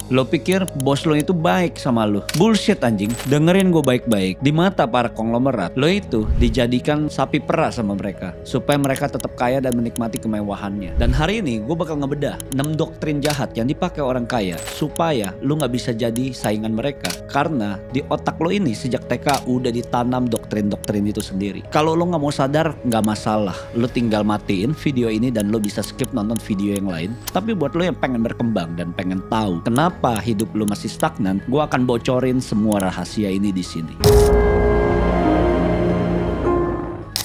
Lo pikir bos lo itu baik sama lo? Bullshit anjing. Dengerin gue baik-baik. Di mata para konglomerat, lo itu dijadikan sapi perah sama mereka supaya mereka tetap kaya dan menikmati kemewahannya. Dan hari ini gue bakal ngebedah 6 doktrin jahat yang dipakai orang kaya supaya lo nggak bisa jadi saingan mereka. Karena di otak lo ini sejak TK udah ditanam doktrin-doktrin itu sendiri. Kalau lo nggak mau sadar, nggak masalah. Lo tinggal matiin video ini dan lo bisa skip nonton video yang lain. Tapi buat lo yang pengen berkembang dan pengen tahu kenapa hidup lo masih stagnan, gue akan bocorin semua rahasia ini di sini.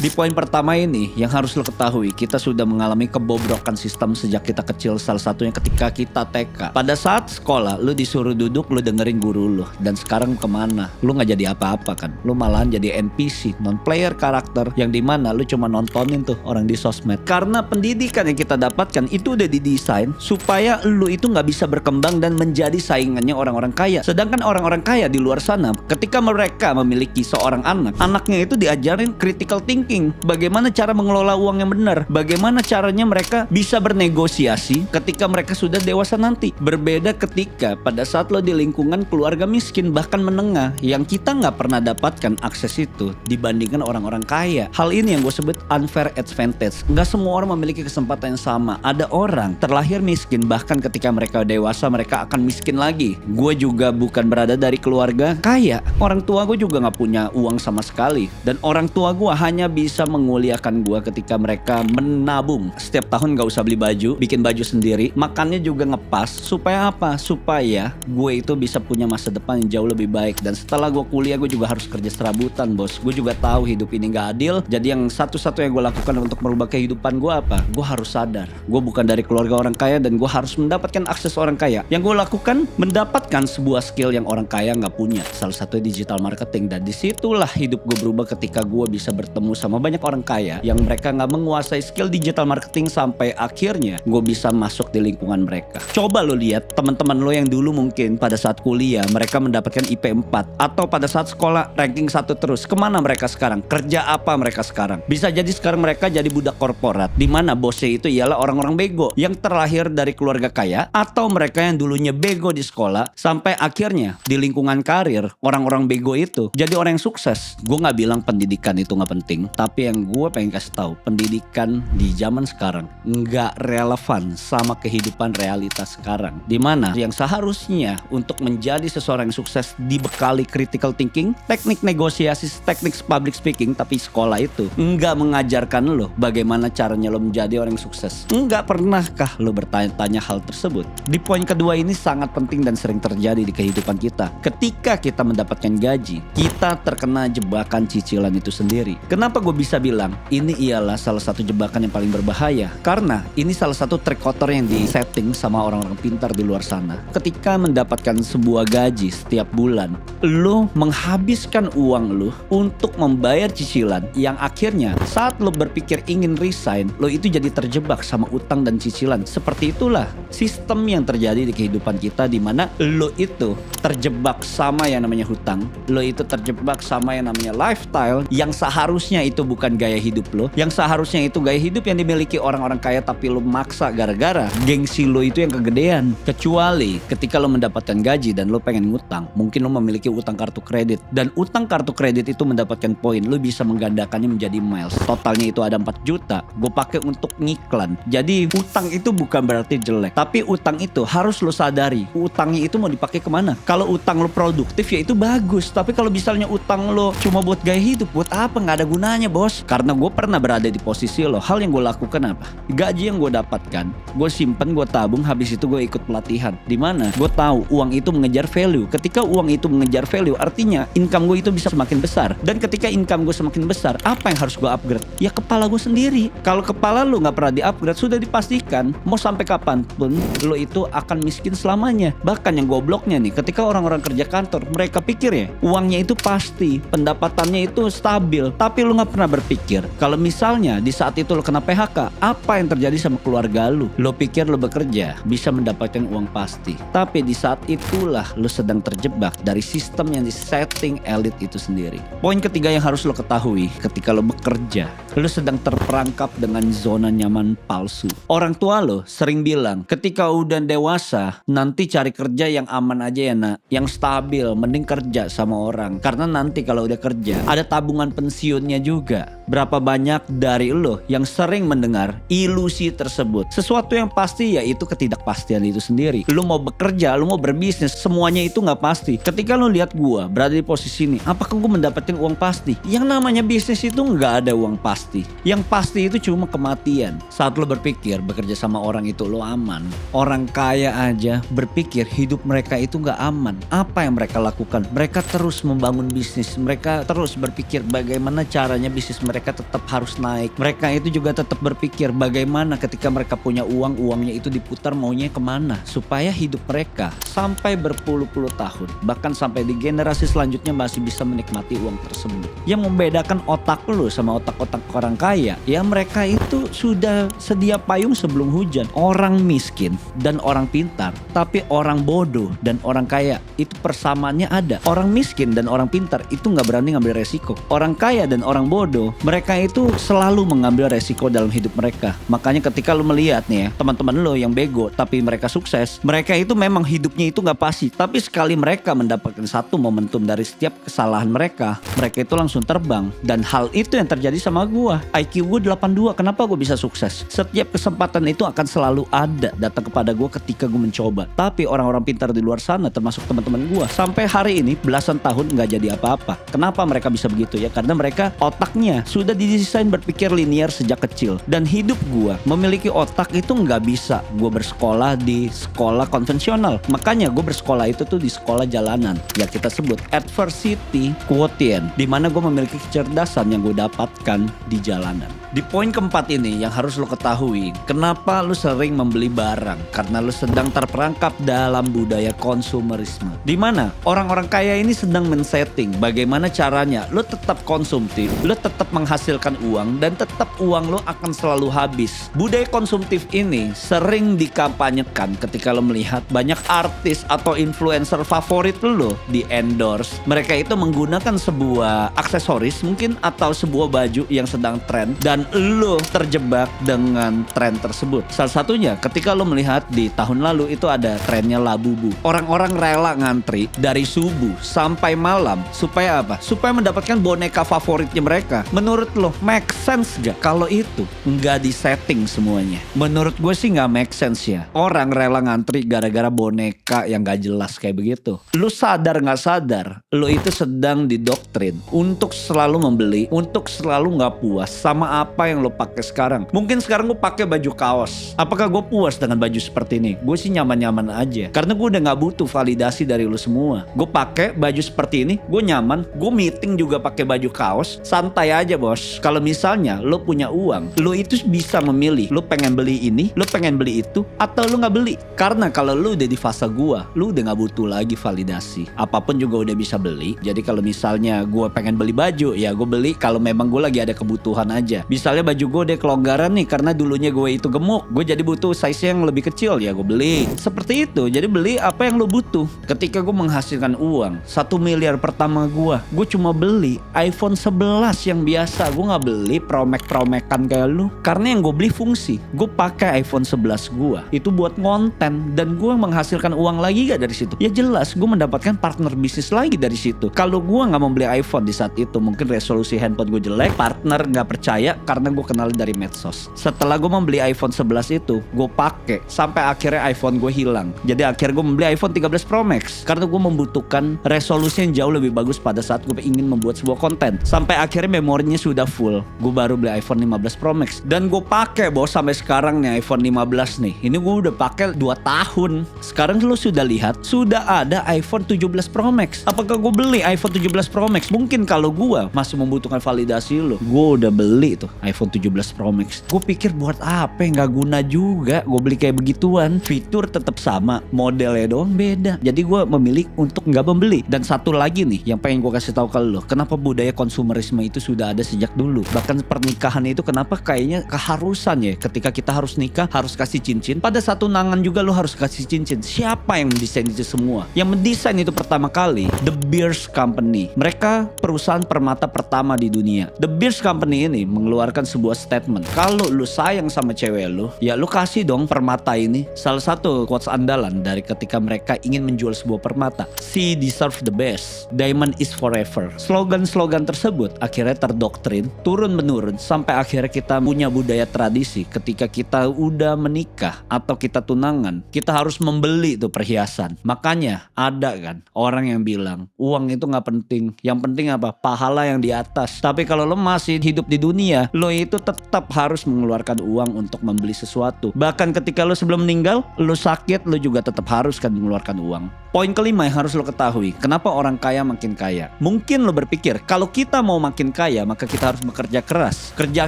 Di poin pertama ini, yang harus lo ketahui, kita sudah mengalami kebobrokan sistem sejak kita kecil, salah satunya ketika kita TK. Pada saat sekolah, lo disuruh duduk, lo dengerin guru lo. Dan sekarang kemana? Lo gak jadi apa-apa kan? Lo malahan jadi NPC, non-player karakter, yang dimana lo cuma nontonin tuh orang di sosmed. Karena pendidikan yang kita dapatkan itu udah didesain supaya lo itu gak bisa berkembang dan menjadi saingannya orang-orang kaya. Sedangkan orang-orang kaya di luar sana, ketika mereka memiliki seorang anak, anaknya itu diajarin critical thinking. Bagaimana cara mengelola uang yang benar, bagaimana caranya mereka bisa bernegosiasi ketika mereka sudah dewasa nanti. Berbeda ketika pada saat lo di lingkungan keluarga miskin bahkan menengah, yang kita nggak pernah dapatkan akses itu dibandingkan orang-orang kaya. Hal ini yang gue sebut unfair advantage. Nggak semua orang memiliki kesempatan yang sama. Ada orang terlahir miskin, bahkan ketika mereka dewasa mereka akan miskin lagi. Gue juga bukan berada dari keluarga kaya. Orang tua gue juga nggak punya uang sama sekali, dan orang tua gue hanya bisa menguliakan gue ketika mereka menabung. Setiap tahun gak usah beli baju, bikin baju sendiri, makannya juga ngepas. Supaya apa? Supaya gue itu bisa punya masa depan yang jauh lebih baik. Dan setelah gue kuliah, gue juga harus kerja serabutan, bos. Gue juga tahu hidup ini gak adil. Jadi yang satu-satunya gue lakukan untuk merubah kehidupan gue apa? Gue harus sadar gue bukan dari keluarga orang kaya dan gue harus mendapatkan akses orang kaya. Yang gue lakukan, mendapatkan sebuah skill yang orang kaya gak punya. Salah satunya digital marketing. Dan disitulah hidup gue berubah ketika gue bisa bertemu sama banyak orang kaya yang mereka nggak menguasai skill digital marketing sampai akhirnya gue bisa masuk di lingkungan mereka. Coba lo lihat teman-teman lo yang dulu mungkin pada saat kuliah mereka mendapatkan IP 4 atau pada saat sekolah ranking 1 terus. Kemana mereka sekarang? Kerja apa mereka sekarang? Bisa jadi sekarang mereka jadi budak korporat di mana bosnya itu ialah orang-orang bego yang terlahir dari keluarga kaya, atau mereka yang dulunya bego di sekolah sampai akhirnya di lingkungan karir orang-orang bego itu jadi orang yang sukses. Gue nggak bilang pendidikan itu nggak penting, tapi yang gue pengen kasih tahu, pendidikan di zaman sekarang nggak relevan sama kehidupan realitas sekarang. Dimana yang seharusnya untuk menjadi seseorang yang sukses dibekali critical thinking, teknik negosiasi, teknik public speaking, tapi sekolah itu nggak mengajarkan lo bagaimana caranya lo menjadi orang yang sukses. Nggak pernahkah lo bertanya-tanya hal tersebut? Di poin kedua ini sangat penting dan sering terjadi di kehidupan kita. Ketika kita mendapatkan gaji, kita terkena jebakan cicilan itu sendiri. Kenapa gue bisa bilang ini ialah salah satu jebakan yang paling berbahaya? Karena ini salah satu trik kotor yang di-setting sama orang-orang pintar di luar sana. Ketika mendapatkan sebuah gaji setiap bulan, lo menghabiskan uang lo untuk membayar cicilan yang akhirnya saat lo berpikir ingin resign, lo itu jadi terjebak sama utang dan cicilan. Seperti itulah sistem yang terjadi di kehidupan kita, di mana lo itu terjebak sama yang namanya hutang, lo itu terjebak sama yang namanya lifestyle yang seharusnya itu bukan gaya hidup lo, yang seharusnya itu gaya hidup yang dimiliki orang-orang kaya, tapi lo maksa gara-gara gengsi lo itu yang kegedean. Kecuali ketika lo mendapatkan gaji dan lo pengen ngutang, mungkin lo memiliki utang kartu kredit, dan utang kartu kredit itu mendapatkan poin, lo bisa menggandakannya menjadi miles. Totalnya itu ada 4 juta, gue pakai untuk ngiklan. Jadi utang itu bukan berarti jelek, tapi utang itu harus lo sadari, utangnya itu mau dipakai kemana. Kalau utang lo produktif ya itu bagus, tapi kalau misalnya utang lo cuma buat gaya hidup, buat apa? Nggak ada gunanya, bos. Karena gue pernah berada di posisi lo. Hal yang gue lakukan apa? Gaji yang gue dapatkan, gue simpen, gue tabung, habis itu gue ikut pelatihan. Dimana gue tahu uang itu mengejar value. Ketika uang itu mengejar value, artinya income gue itu bisa semakin besar. Dan ketika income gue semakin besar, apa yang harus gue upgrade? Ya kepala gue sendiri. Kalau kepala lo nggak pernah di-upgrade, sudah dipastikan mau sampai kapanpun lo itu akan miskin selamanya. Bahkan yang gobloknya nih, ketika orang-orang kerja kantor, mereka pikir ya uangnya itu pasti, pendapatannya itu stabil, tapi lo nggak pernah berpikir kalau misalnya di saat itu lo kena PHK, apa yang terjadi sama keluarga lo? Lo pikir lo bekerja bisa mendapatkan uang pasti, tapi di saat itulah lo sedang terjebak dari sistem yang disetting elit itu sendiri. Poin ketiga yang harus lo ketahui ketika lo bekerja, lo sedang terperangkap dengan zona nyaman palsu. Orang tua lo sering bilang ketika udah dewasa nanti cari kerja yang aman aja ya nak, yang stabil, mending kerja sama orang, karena nanti kalau udah kerja ada tabungan pensiunnya juga. Berapa banyak dari lo yang sering mendengar ilusi tersebut? Sesuatu yang pasti yaitu ketidakpastian itu sendiri. Lo mau bekerja, lo mau berbisnis, semuanya itu nggak pasti. Ketika lo lihat gua berada di posisi ini, apakah gua mendapatkan uang pasti? Yang namanya bisnis itu nggak ada uang pasti. Yang pasti itu cuma kematian. Saat lo berpikir bekerja sama orang itu lo aman, orang kaya aja berpikir hidup mereka itu nggak aman. Apa yang mereka lakukan? Mereka terus membangun bisnis. Mereka terus berpikir bagaimana caranya bisnis mereka tetap harus naik. Mereka itu juga tetap berpikir bagaimana ketika mereka punya uang, uangnya itu diputar maunya kemana supaya hidup mereka sampai berpuluh-puluh tahun, bahkan sampai di generasi selanjutnya masih bisa menikmati uang tersebut. Yang membedakan otak lo sama otak-otak orang kaya, ya mereka itu sudah sedia payung sebelum hujan. Orang miskin dan orang pintar, tapi orang bodoh dan orang kaya itu persamaannya ada. Orang miskin dan orang pintar itu nggak berani ngambil resiko. Orang kaya dan orang bodoh, mereka itu selalu mengambil resiko dalam hidup mereka. Makanya ketika lo melihat nih ya, teman-teman lo yang bego tapi mereka sukses, mereka itu memang hidupnya itu nggak pasti. Tapi sekali mereka mendapatkan satu momentum dari setiap kesalahan mereka, mereka itu langsung terbang. Dan hal itu yang terjadi sama gua. IQ gue 82, kenapa gue bisa sukses? Setiap kesempatan itu akan selalu ada datang kepada gue ketika gue mencoba. Tapi orang-orang pintar di luar sana, termasuk teman-teman gua, sampai hari ini belasan tahun nggak jadi apa-apa. Kenapa mereka bisa begitu ya? Karena mereka otaknya sudah didesain berpikir linear sejak kecil. Dan hidup gua memiliki otak itu nggak bisa gua bersekolah di sekolah konvensional. Makanya gua bersekolah itu tuh di sekolah jalanan, ya kita sebut adversity quotient, di mana gua memiliki kecerdasan yang gue dapatkan di jalanan. Di poin keempat ini yang harus lo ketahui, kenapa lo sering membeli barang? Karena lo sedang terperangkap dalam budaya konsumerisme, di mana orang-orang kaya ini sedang men-setting bagaimana caranya lo tetap konsumtif, lo tetap menghasilkan uang, dan tetap uang lo akan selalu habis. Budaya konsumtif ini sering dikampanyekan ketika lo melihat banyak artis atau influencer favorit lo di endorse. Mereka itu menggunakan sebuah aksesoris mungkin atau sebuah baju yang sedang tren, dan lo terjebak dengan tren tersebut. Salah satunya ketika lo melihat di tahun lalu itu ada trennya Labubu. Orang-orang rela ngantri dari subuh sampai malam supaya apa? Supaya mendapatkan boneka favoritnya mereka. Menurut lo make sense gak kalau itu nggak disetting semuanya? Menurut gue sih nggak make sense ya. Orang rela ngantri gara-gara boneka yang gak jelas kayak begitu. Lo sadar nggak sadar, lo itu sedang didoktrin untuk selalu membeli, untuk selalu nggak puas sama apa yang lo pakai sekarang. Mungkin sekarang gue pakai baju kaos. Apakah gue puas dengan baju seperti ini? Gue sih nyaman-nyaman aja. Karena gue udah nggak butuh validasi dari lo semua. Gue pakai baju seperti ini, gue nyaman. Gue meeting juga pakai baju kaos. Santai aja bos. Kalau misalnya lo punya uang, lo itu bisa memilih. Lo pengen beli ini, lo pengen beli itu, atau lo nggak beli. Karena kalau lo udah di fase gue, lo udah nggak butuh lagi validasi. Apapun juga udah bisa beli. Jadi kalau misalnya gue pengen beli baju, ya gue beli kalau memang gue lagi ada kebutuhan aja. Misalnya baju gue udah kelonggaran nih karena dulunya gue itu gemuk, gue jadi butuh size yang lebih kecil, ya gue beli. Seperti itu. Jadi beli apa yang lo butuh. Ketika gue menghasilkan uang 1 miliar pertama gue cuma beli iPhone 11 yang biasa. Gue nggak beli promek-promekan kayak lu. Karena yang gue beli fungsi. Gue pakai iPhone 11 gue itu buat konten, dan gue menghasilkan uang lagi gak dari situ? Ya jelas gue mendapatkan partner bisnis lagi dari situ. Kalau gue nggak membeli iPhone di saat itu, mungkin resolusi handphone gue jelek, partner nggak percaya karena gue kenal dari medsos. Setelah gue membeli iPhone 11 itu, gue pakai sampai akhirnya iPhone gue hilang. Jadi akhirnya gue membeli iPhone 13 Pro Max karena gue membutuhkan resolusi yang jauh lebih bagus pada saat gue ingin membuat sebuah konten. Sampai akhirnya memorinya sudah full, gue baru beli iPhone 15 Pro Max, dan gue pakai bos sampai sekarang nih iPhone 15 nih. Ini gue udah pakai 2 tahun. Sekarang lo sudah lihat sudah ada iPhone 17 Pro Max. Apakah gue beli iPhone 17 Pro Max? Mungkin kalau gue masih membutuhkan validasi lo, gue udah beli tuh iPhone 17 Pro Max. Gue pikir buat apa, nggak guna juga gue beli kayak begituan. Fitur tetap sama, modelnya doang beda. Jadi gue memilih untuk nggak membeli. Dan satu lagi nih yang pengen gue kasih tahu ke lo, kenapa budaya konsumerisme itu sudah ada sejak dulu. Bahkan pernikahan itu kenapa kayaknya keharusan ya, ketika kita harus nikah harus kasih cincin. Pada saat tunangan juga lo harus kasih cincin. Siapa yang mendesain itu semua? Yang mendesain itu pertama kali The Beers Company. Mereka perusahaan permata pertama di dunia. The Beers Company ini mengeluarkan sebuah statement, kalau lu sayang sama cewek lu, ya lu kasih dong permata ini. Salah satu quotes andalan dari ketika mereka ingin menjual sebuah permata, "She deserve the best, diamond is forever." Slogan-slogan tersebut akhirnya terdoktrin turun menurun sampai akhirnya kita punya budaya tradisi. Ketika kita udah menikah atau kita tunangan, kita harus membeli tuh perhiasan. Makanya ada kan orang yang bilang uang itu gak penting, yang penting apa? Pahala yang di atas. Tapi kalau lo masih hidup di dunia, lo itu tetap harus mengeluarkan uang untuk membeli sesuatu. Bahkan ketika lo sebelum meninggal, lo sakit, lo juga tetap harus kan mengeluarkan uang. Poin kelima yang harus lo ketahui, kenapa orang kaya makin kaya? Mungkin lo berpikir, kalau kita mau makin kaya, maka kita harus bekerja keras, kerja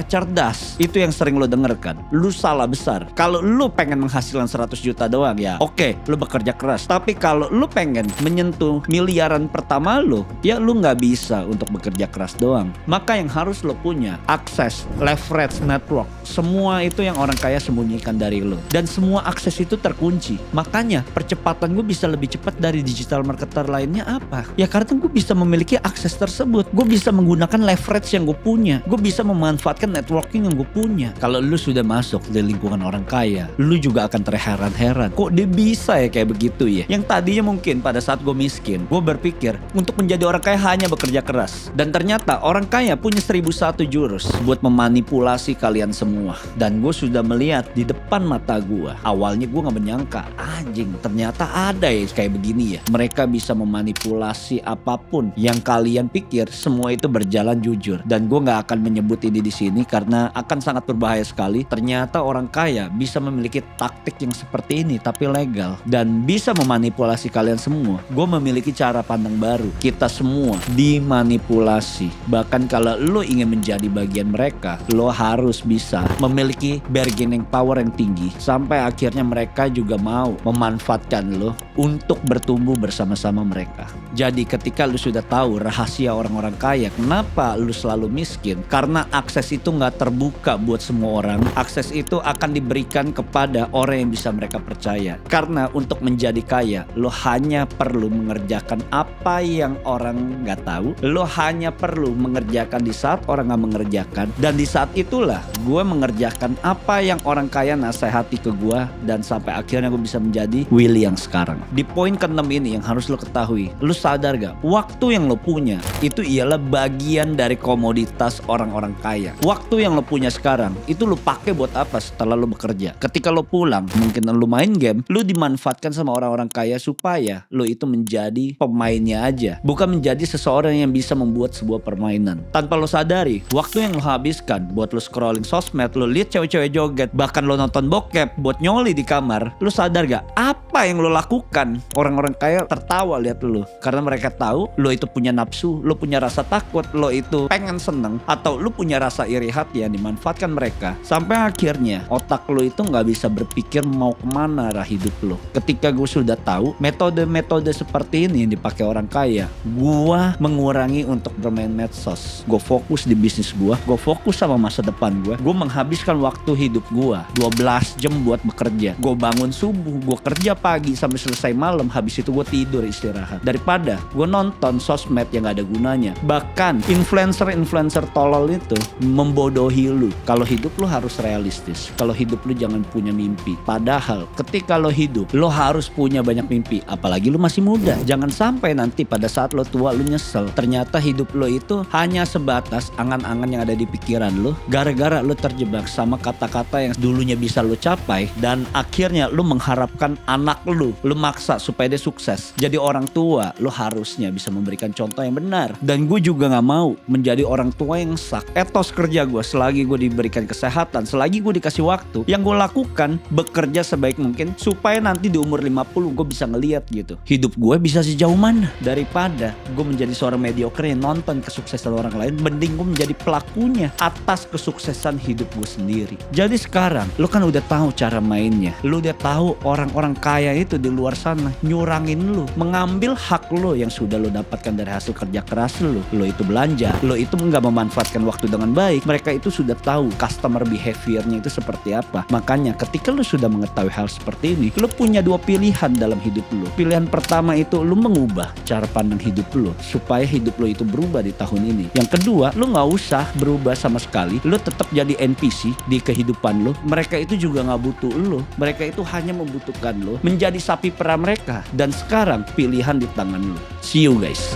cerdas. Itu yang sering lo dengarkan. Lo salah besar. Kalau lo pengen menghasilkan 100 juta doang, ya oke, lo bekerja keras. Tapi kalau lo pengen menyentuh miliaran pertama lo, ya lo gak bisa untuk bekerja keras doang. Maka yang harus lo punya, akses, leverage, network, semua itu yang orang kaya sembunyikan dari lo. Dan semua akses itu terkunci. Makanya percepatan gue bisa lebih cepat dari digital marketer lainnya apa? Ya karena gue bisa memiliki akses tersebut. Gue bisa menggunakan leverage yang gue punya. Gue bisa memanfaatkan networking yang gue punya. Kalau lu sudah masuk di lingkungan orang kaya, lu juga akan terheran-heran. Kok dia bisa ya kayak begitu ya? Yang tadinya mungkin pada saat gue miskin, gue berpikir untuk menjadi orang kaya hanya bekerja keras. Dan ternyata orang kaya punya 1001 jurus buat memanipulasi kalian semua. Dan gue sudah melihat di depan mata gue. Awalnya gue gak menyangka, anjing ternyata ada ya kayak begini ya. Mereka bisa memanipulasi apapun yang kalian pikir, semua itu berjalan jujur. Dan gue gak akan menyebut ini di sini karena akan sangat berbahaya sekali. Ternyata orang kaya bisa memiliki taktik yang seperti ini tapi legal dan bisa memanipulasi kalian semua. Gue memiliki cara pandang baru. Kita semua dimanipulasi. Bahkan kalau lo ingin menjadi bagian mereka, lo harus bisa memiliki bargaining power yang tinggi sampai akhirnya mereka juga mau memanfaatkan lo untuk bertumbuh bersama-sama mereka. Jadi ketika lu sudah tahu rahasia orang-orang kaya, kenapa lu selalu miskin? Karena akses itu gak terbuka buat semua orang. Akses itu akan diberikan kepada orang yang bisa mereka percaya. Karena untuk menjadi kaya, lu hanya perlu mengerjakan apa yang orang gak tahu. Lu hanya perlu mengerjakan di saat orang gak mengerjakan. Dan di saat itulah gue mengerjakan apa yang orang kaya nasihati ke gue. Dan sampai akhirnya gue bisa menjadi Willy yang sekarang. Di poin ke-6 ini yang harus lo ketahui, lo sadar gak? Waktu yang lo punya itu ialah bagian dari komoditas orang-orang kaya. Waktu yang lo punya sekarang itu lo pakai buat apa setelah lo bekerja? Ketika lo pulang, mungkin lo main game, lo dimanfaatkan sama orang-orang kaya supaya lo itu menjadi pemainnya aja, bukan menjadi seseorang yang bisa membuat sebuah permainan. Tanpa lo sadari, waktu yang lo habiskan buat lo scrolling sosmed, lo lihat cewek-cewek joget, bahkan lo nonton bokep buat nyoli di kamar, lo sadar gak? Apa yang lo lakukan? Orang-orang kaya tertawa lihat lo karena mereka tahu lo itu punya nafsu, lo punya rasa takut, lo itu pengen seneng, atau lo punya rasa iri hati yang dimanfaatkan mereka sampai akhirnya otak lo itu nggak bisa berpikir mau kemana arah hidup lo. Ketika gue sudah tahu metode-metode seperti ini yang dipakai orang kaya, gue mengurangi untuk bermain medsos. Gue fokus di bisnis gue fokus sama masa depan gue menghabiskan waktu hidup gue 12 jam buat bekerja. Gue bangun subuh, gue kerja pagi sampai selesai malam, habis itu gue tidur istirahat, daripada gue nonton sosmed yang gak ada gunanya. Bahkan influencer tolol itu membodohi lu. Kalau hidup lu harus realistis, kalau hidup lu jangan punya mimpi. Padahal ketika lo hidup, lo harus punya banyak mimpi. Apalagi lu masih muda. Jangan sampai nanti pada saat lo tua lu nyesel. Ternyata hidup lo itu hanya sebatas angan-angan yang ada di pikiran lo, gara-gara lo terjebak sama kata-kata yang dulunya bisa lo capai. Dan akhirnya lo mengharapkan anak lo maksa supaya dia sukses. Jadi orang tua, lo harusnya bisa memberikan contoh yang benar. Dan gue juga gak mau menjadi orang tua yang sak. Etos kerja gue, selagi gue diberikan kesehatan, selagi gue dikasih waktu, yang gue lakukan bekerja sebaik mungkin supaya nanti di umur 50 gue bisa ngeliat gitu, hidup gue bisa sejauh mana. Daripada gue menjadi seorang mediocre yang nonton kesuksesan orang lain, mending gue menjadi pelakunya atas kesuksesan hidup gue sendiri. Jadi sekarang lo kan udah tahu cara mainnya, lo udah tahu orang-orang kaya itu di luar sana nyurangin lu, mengambil hak lu yang sudah lu dapatkan dari hasil kerja keras lu. Lu itu belanja, lu itu nggak memanfaatkan waktu dengan baik. Mereka itu sudah tahu customer behaviornya itu seperti apa. Makanya ketika lu sudah mengetahui hal seperti ini, lu punya dua pilihan dalam hidup lu. Pilihan pertama itu lu mengubah cara pandang hidup lu supaya hidup lu itu berubah di tahun ini. Yang kedua, lu nggak usah berubah sama sekali. Lu tetap jadi NPC di kehidupan lu. Mereka itu juga nggak butuh lu. Mereka itu hanya membutuhkan lu menjadi sapi perah mereka. Dan sekarang pilihan di tangan lu. See you guys.